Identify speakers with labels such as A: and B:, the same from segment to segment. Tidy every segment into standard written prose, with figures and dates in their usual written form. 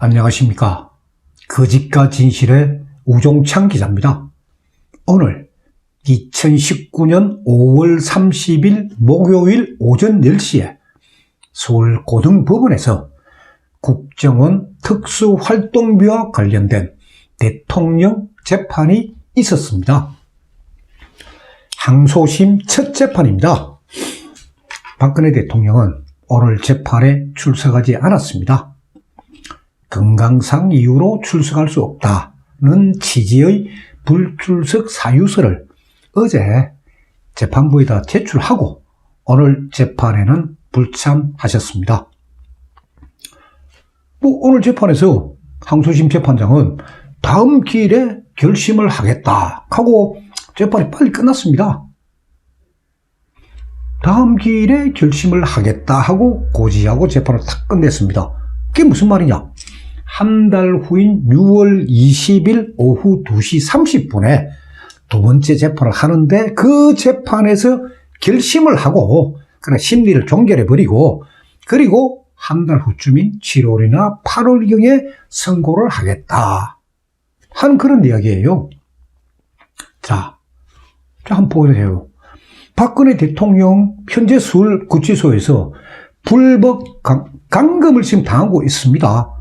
A: 안녕하십니까. 거짓과 진실의 우종창 기자입니다. 오늘 2019년 5월 30일 목요일 오전 10시에 서울고등법원에서 국정원 특수활동비와 관련된 대통령 재판이 있었습니다. 항소심 첫 재판입니다. 박근혜 대통령은 오늘 재판에 출석하지 않았습니다. 건강상 이유로 출석할 수 없다는 취지의 불출석 사유서를 어제 재판부에다 제출하고 오늘 재판에는 불참하셨습니다. 오늘 재판에서 항소심 재판장은 다음 기일에 결심을 하겠다 하고 재판이 빨리 끝났습니다. 다음 기일에 결심을 하겠다 하고 고지하고 재판을 탁 끝냈습니다. 그게 무슨 말이냐? 한 달 후인 6월 20일 오후 2시 30분에 두 번째 재판을 하는데 그 재판에서 결심을 하고 그냥 심리를 종결해버리고 그리고 한 달 후쯤인 7월이나 8월경에 선고를 하겠다 하는 그런 이야기예요. 자, 한번 보세요. 박근혜 대통령 현재 서울구치소에서 불법 감금을 지금 당하고 있습니다.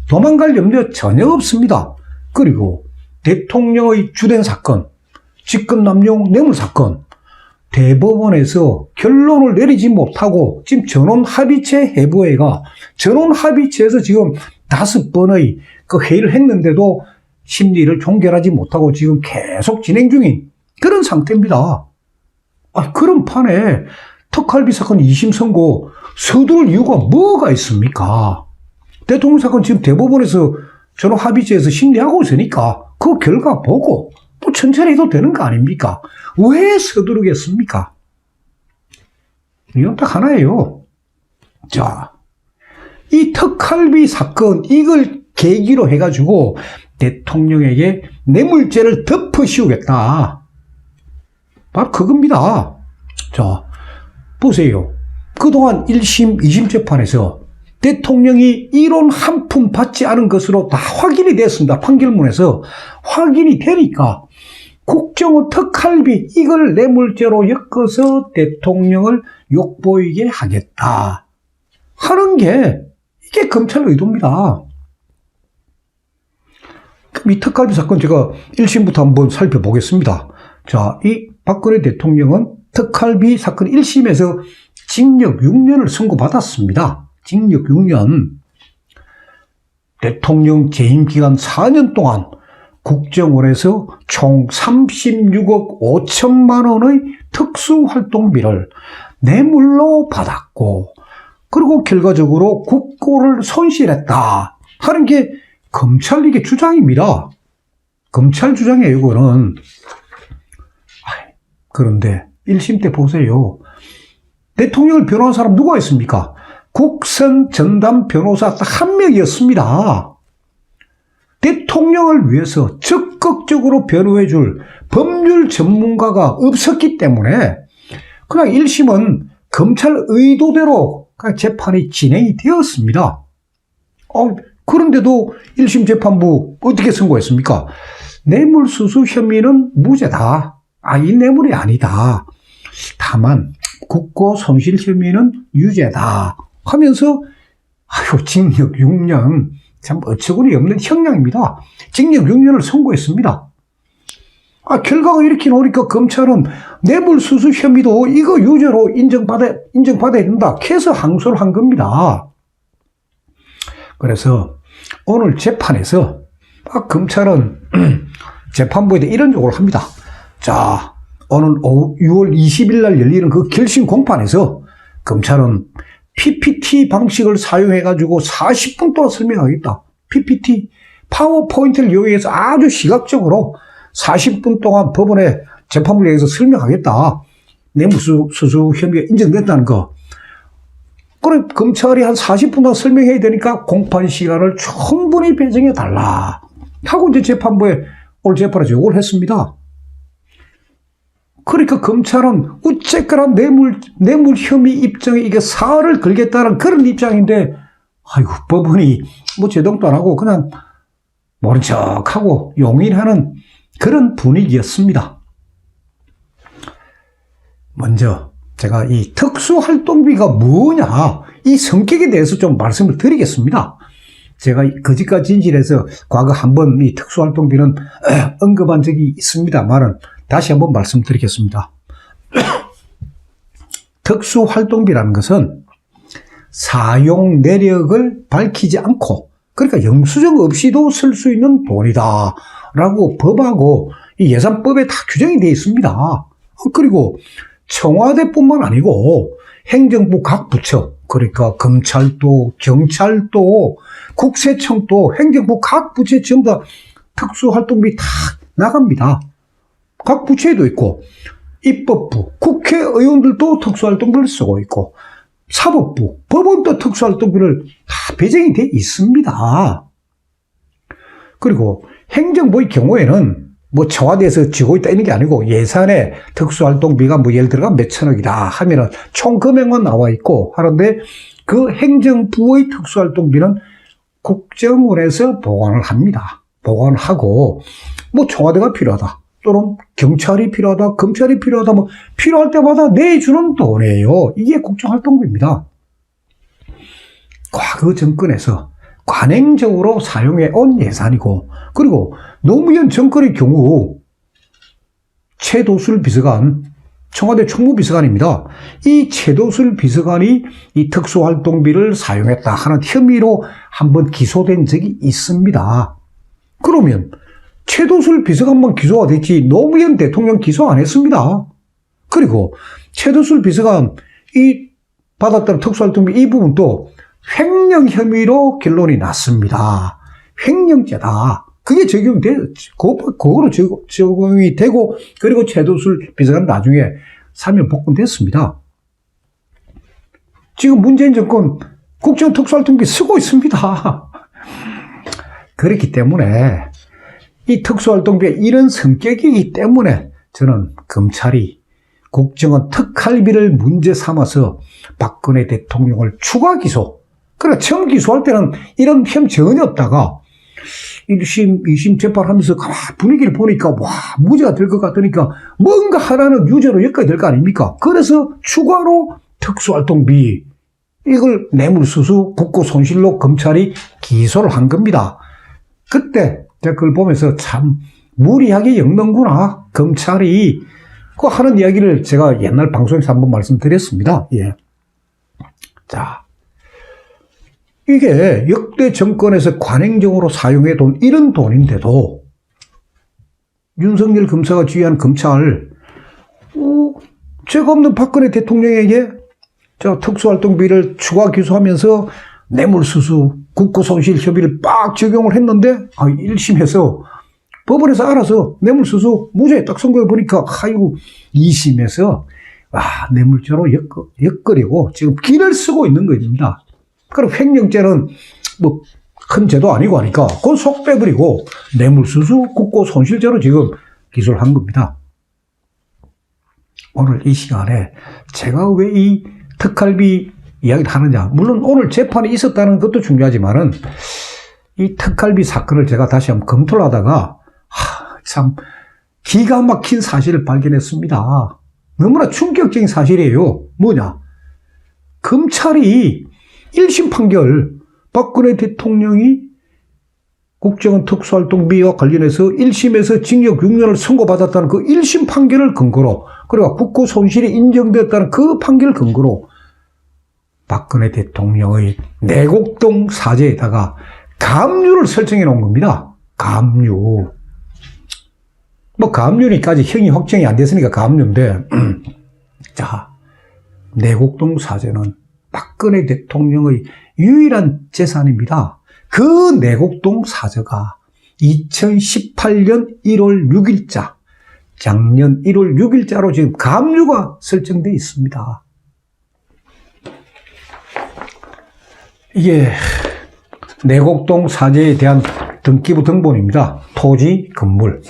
A: 도망갈 염려 전혀 없습니다. 그리고 대통령의 주된 사건, 직권남용 뇌물사건, 대법원에서 결론을 내리지 못하고 지금 전원합의체 해부회가 전원합의체에서 지금 5번의 그 회의를 했는데도 심리를 종결하지 못하고 지금 계속 진행 중인 그런 상태입니다. 그런 판에 특활비 사건 2심 선고 서두를 이유가 뭐가 있습니까? 대통령 사건 지금 대법원에서 전원합의체에서 심리하고 있으니까 그 결과 보고 또 천천히 해도 되는 거 아닙니까? 왜 서두르겠습니까? 이건 딱 하나예요. 자, 이 특활비 사건 이걸 계기로 해가지고 대통령에게 뇌물죄를 덮어 씌우겠다. 바로 그겁니다. 자, 보세요. 그동안 1심, 2심 재판에서 대통령이 이론 한 푼 받지 않은 것으로 다 확인이 됐습니다. 판결문에서 확인이 되니까 국정원 특활비 이걸 뇌물죄로 엮어서 대통령을 욕보이게 하겠다 하는 게 이게 검찰 의도입니다. 그럼 이 특활비 사건 제가 1심부터 한번 살펴보겠습니다. 자, 이 박근혜 대통령은 특활비 사건 1심에서 징역 6년을 선고받았습니다. 징역 6년. 대통령 재임 기간 4년 동안 국정원에서 총 36억 5천만 원의 특수활동비를 뇌물로 받았고 그리고 결과적으로 국고를 손실했다 하는 게 검찰 이게 주장입니다. 검찰 주장이에요, 이거는. 그런데 1심 때 보세요. 대통령을 변호한 사람 누가 있습니까? 국선 전담 변호사 딱 한 명이었습니다. 대통령을 위해서 적극적으로 변호해 줄 법률 전문가가 없었기 때문에 그냥 1심은 검찰 의도대로 재판이 진행이 되었습니다. 그런데도 1심 재판부 어떻게 선고했습니까? 뇌물수수 혐의는 무죄다. 이 뇌물이 아니다. 다만 국고 손실 혐의는 유죄다 하면서 징역 6년 참 어처구니 없는 형량입니다. 징역 6년을 선고했습니다. 결과가 이렇게 나오니까 검찰은 뇌물수수 혐의도 이거 유죄로 인정받아야 된다 해서 항소를 한 겁니다. 그래서 오늘 재판에서 검찰은 재판부에 대해 이런 요구를 합니다. 자, 오늘 6월 20일 날 열리는 그 결심 공판에서 검찰은 PPT 방식을 사용해가지고 40분 동안 설명하겠다. PPT, 파워포인트를 이용해서 아주 시각적으로 40분 동안 법원에 재판부를 위해서 설명하겠다. 뇌물수수 혐의가 인정됐다는 거. 그래, 검찰이 한 40분 동안 설명해야 되니까 공판 시간을 충분히 배정해달라 하고 이제 재판부에 오늘 재판에서 요구를 했습니다. 그러니까 검찰은 어쨌거나 뇌물 혐의 입장에 이게 사활을 걸겠다는 그런 입장인데 아이고, 법원이 뭐 제동도 안 하고 그냥 모른 척하고 용인하는 그런 분위기였습니다. 먼저 제가 이 특수활동비가 뭐냐, 이 성격에 대해서 좀 말씀을 드리겠습니다. 제가 거짓과 진실에서 과거 한번 이 특수활동비는 언급한 적이 있습니다만은 다시 한번 말씀드리겠습니다. 특수활동비라는 것은 사용 내역을 밝히지 않고, 그러니까 영수증 없이도 쓸 수 있는 돈이다 라고 법하고 이 예산법에 다 규정이 되어 있습니다. 그리고 청와대뿐만 아니고 행정부 각 부처, 그러니까 검찰도, 경찰도, 국세청도, 행정부 각 부처에 전부 다 특수활동비 다 나갑니다. 각 부처에도 있고, 입법부, 국회의원들도 특수활동비를 쓰고 있고, 사법부, 법원도 특수활동비를 다 배정이 돼 있습니다. 그리고 행정부의 경우에는 뭐 청와대에서 쥐고 있다 이런 게 아니고 예산에 특수활동비가 뭐 예를 들어 몇천억이다 하면은 총 금액만 나와 있고 하는데, 그 행정부의 특수활동비는 국정원에서 보관을 합니다. 보관을 하고, 뭐 청와대가 필요하다, 또는 경찰이 필요하다, 검찰이 필요하다, 뭐 필요할 때마다 내주는 돈이에요. 이게 국정활동비입니다. 과거 정권에서 관행적으로 사용해 온 예산이고, 그리고 노무현 정권의 경우 최도술 비서관, 청와대 총무비서관입니다. 이 최도술 비서관이 이 특수활동비를 사용했다 하는 혐의로 한번 기소된 적이 있습니다. 그러면 최도술 비서관만 기소가 됐지 노무현 대통령 기소 안 했습니다. 그리고 최도술 비서관 이 받았던 특수활동비 이 부분도 횡령 혐의로 결론이 났습니다. 횡령죄다. 그게 그거로 적용이 되고, 그리고 최도술 비서관 나중에 사면 복권됐습니다. 지금 문재인 정권 국정 특수활동비 쓰고 있습니다. 그렇기 때문에 이 특수활동비가 이런 성격이기 때문에 저는 검찰이 국정원 특활비를 문제 삼아서 박근혜 대통령을 추가 기소, 그러니까 처음 기소할 때는 이런 혐의 전혀 없다가 1심, 2심 재판하면서 분위기를 보니까 와, 무죄가 될 것 같으니까 뭔가 하나는 유죄로 엮어야 될 거 아닙니까? 그래서 추가로 특수활동비, 이걸 뇌물수수, 국고손실로 검찰이 기소를 한 겁니다. 그때 제가 그걸 보면서 참 무리하게 엮는구나, 검찰이. 그 하는 이야기를 제가 옛날 방송에서 한번 말씀드렸습니다. 예. 자, 이게 역대 정권에서 관행적으로 사용해 돈, 이런 돈인데도 윤석열 검사가 지휘한 검찰, 죄가 없는 박근혜 대통령에게 특수활동비를 추가 기소하면서 뇌물수수, 국고손실 혐의를 빡 적용을 했는데, 1심에서 법원에서 알아서 뇌물수수 무죄 딱 선고해 보니까, 2심에서 뇌물죄로 엮으려고 지금 길을 쓰고 있는 겁니다. 그럼 횡령죄는 뭐 큰 죄도 아니고 하니까 그건 속 빼버리고 뇌물수수, 국고손실죄로 지금 기소를 한 겁니다. 오늘 이 시간에 제가 왜 이 특활비 이야기를 하느냐, 물론 오늘 재판이 있었다는 것도 중요하지만은 이 특활비 사건을 제가 다시 한번 검토를 하다가 참 기가 막힌 사실을 발견했습니다. 너무나 충격적인 사실이에요. 뭐냐, 검찰이 1심 판결, 박근혜 대통령이 국정원 특수활동비와 관련해서 1심에서 징역 6년을 선고받았다는 그 1심 판결을 근거로, 그리고 국고손실이 인정되었다는 그 판결을 근거로 박근혜 대통령의 내곡동 사죄에다가 가압류를 설정해 놓은 겁니다. 가압류. 뭐 가압류니까지 형이 확정이 안 됐으니까 가압류인데, 자, 내곡동 사죄는 박근혜 대통령의 유일한 재산입니다. 그 내곡동 사저가 2018년 1월 6일자, 작년 1월 6일자로 지금 가압류가 설정되어 있습니다. 이게 내곡동 사저에 대한 등기부 등본입니다. 토지, 건물.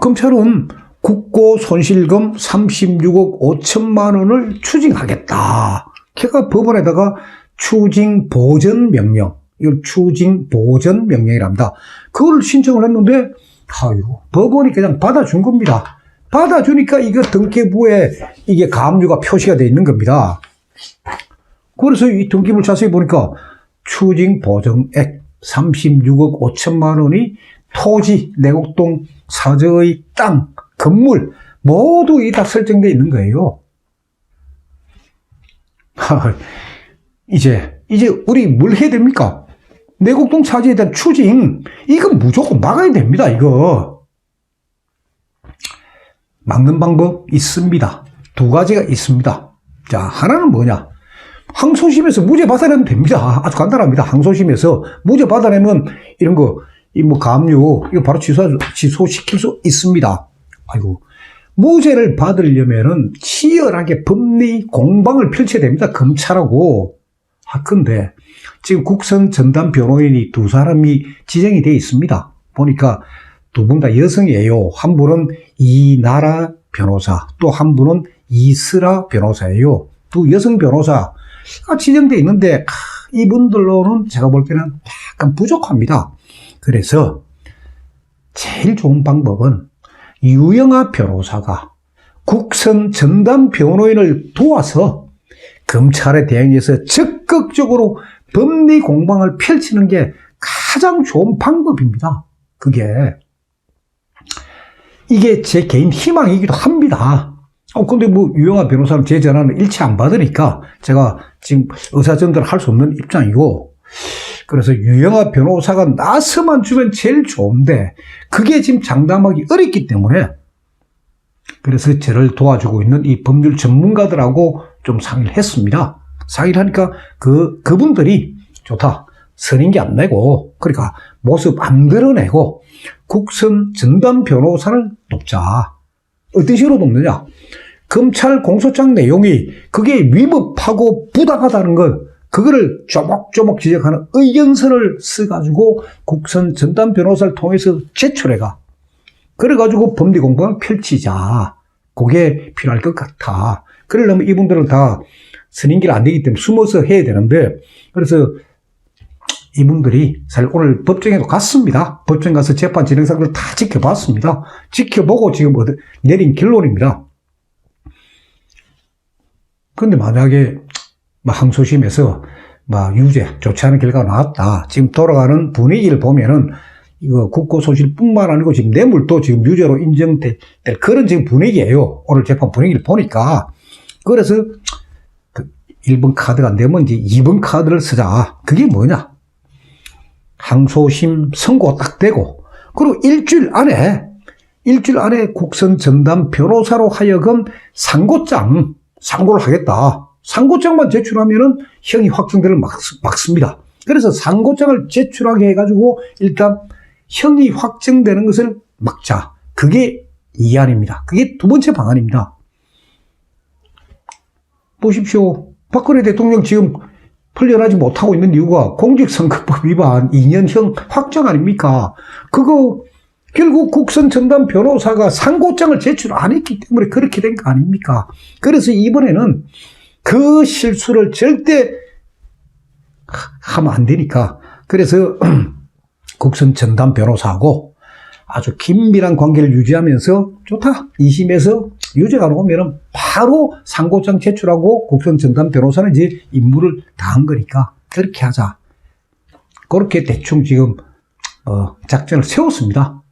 A: 검찰은 국고 손실금 36억 5천만 원을 추징하겠다. 걔가 법원에다가 추징 보전 명령, 이걸 추징 보전 명령이랍니다. 그걸 신청을 했는데, 아이고, 법원이 그냥 받아준 겁니다. 받아주니까 이거 등기부에 이게 가압류가 표시가 되어 있는 겁니다. 그래서 이 등기부를 자세히 보니까 추징 보전액 36억 5천만 원이 토지, 내곡동 사저의 땅, 건물 모두 이 다 설정되어 있는 거예요. 이제 우리 뭘 해야 됩니까? 내곡동 차지에 대한 추징, 이거 무조건 막아야 됩니다, 이거. 막는 방법 있습니다. 두 가지가 있습니다. 자, 하나는 뭐냐? 항소심에서 무죄 받아내면 됩니다. 아주 간단합니다. 항소심에서 무죄 받아내면 이런 거, 가압류, 이거 바로 취소시킬 수 있습니다. 아이고. 무죄를 받으려면은 치열하게 법리 공방을 펼쳐야 됩니다. 검찰하고. 근데 지금 국선 전담 변호인이 두 사람이 지정이 되어 있습니다. 보니까 두 분 다 여성이에요. 한 분은 이나라 변호사, 또 한 분은 이슬아 변호사예요. 두 여성 변호사가 지정되어 있는데 이분들로는 제가 볼 때는 약간 부족합니다. 그래서 제일 좋은 방법은 유영아 변호사가 국선 전담 변호인을 도와서 검찰에 대응해서 적극적으로 법리 공방을 펼치는 게 가장 좋은 방법입니다. 이게 제 개인 희망이기도 합니다. 근데 유영아 변호사는 제 전화는 일치 안 받으니까 제가 지금 의사전달을 할 수 없는 입장이고, 그래서 유영아 변호사가 나서만 주면 제일 좋은데 그게 지금 장담하기 어렵기 때문에, 그래서 저를 도와주고 있는 이 법률 전문가들하고 좀 상의를 했습니다. 상의를 하니까 그분들이 좋다, 선임기 안 내고, 그러니까 모습 안 드러내고 국선 전담 변호사를 돕자. 어떤 식으로 돕느냐? 검찰 공소장 내용이 그게 위법하고 부당하다는 걸, 그거를 조목조목 지적하는 의견서를 써가지고 국선 전담 변호사를 통해서 제출해가. 그래가지고 법리 공방을 펼치자. 그게 필요할 것 같아. 그러려면 이분들은 다 선임기를 안 되기 때문에 숨어서 해야 되는데, 그래서 이분들이 사실 오늘 법정에도 갔습니다. 법정 가서 재판 진행 상황을 다 지켜봤습니다. 지켜보고 지금 내린 결론입니다. 근데 만약에 항소심에서 유죄, 좋지 않은 결과가 나왔다. 지금 돌아가는 분위기를 보면은 이거 국고소실뿐만 아니고 지금 뇌물도 지금 유죄로 인정될 그런 지금 분위기예요. 오늘 재판 분위기를 보니까. 그래서 1번 카드가 안 되면 이제 2번 카드를 쓰자. 그게 뭐냐? 항소심 선고 딱 되고, 그리고 일주일 안에 국선 전담 변호사로 하여금 상고를 하겠다. 상고장만 제출하면은 형이 확정되는 막습니다. 그래서 상고장을 제출하게 해가지고 일단 형이 확정되는 것을 막자. 그게 이안입니다. 그게 두 번째 방안입니다. 보십시오. 박근혜 대통령 지금 풀려나지 못하고 있는 이유가 공직선거법 위반 2년형 확정 아닙니까? 그거 결국 국선 전담 변호사가 상고장을 제출 안 했기 때문에 그렇게 된 거 아닙니까? 그래서 이번에는 그 실수를 절대 하면 안 되니까, 그래서 국선 전담 변호사하고 아주 긴밀한 관계를 유지하면서 좋다, 2심에서 유죄가 나오면 바로 상고장 제출하고 국선 전담 변호사는 이제 임무를 다한 거니까 그렇게 하자. 그렇게 대충 지금 작전을 세웠습니다.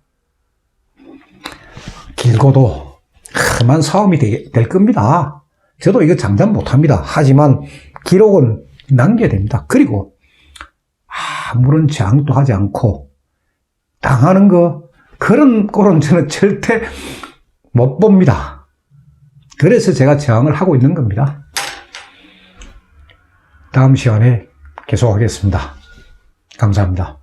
A: 길고도 험한 싸움이 될 겁니다. 저도 이거 장담 못합니다. 하지만 기록은 남겨야 됩니다. 그리고 아무런 저항도 하지 않고 당하는 거, 그런 꼴은 저는 절대 못 봅니다. 그래서 제가 저항을 하고 있는 겁니다. 다음 시간에 계속하겠습니다. 감사합니다.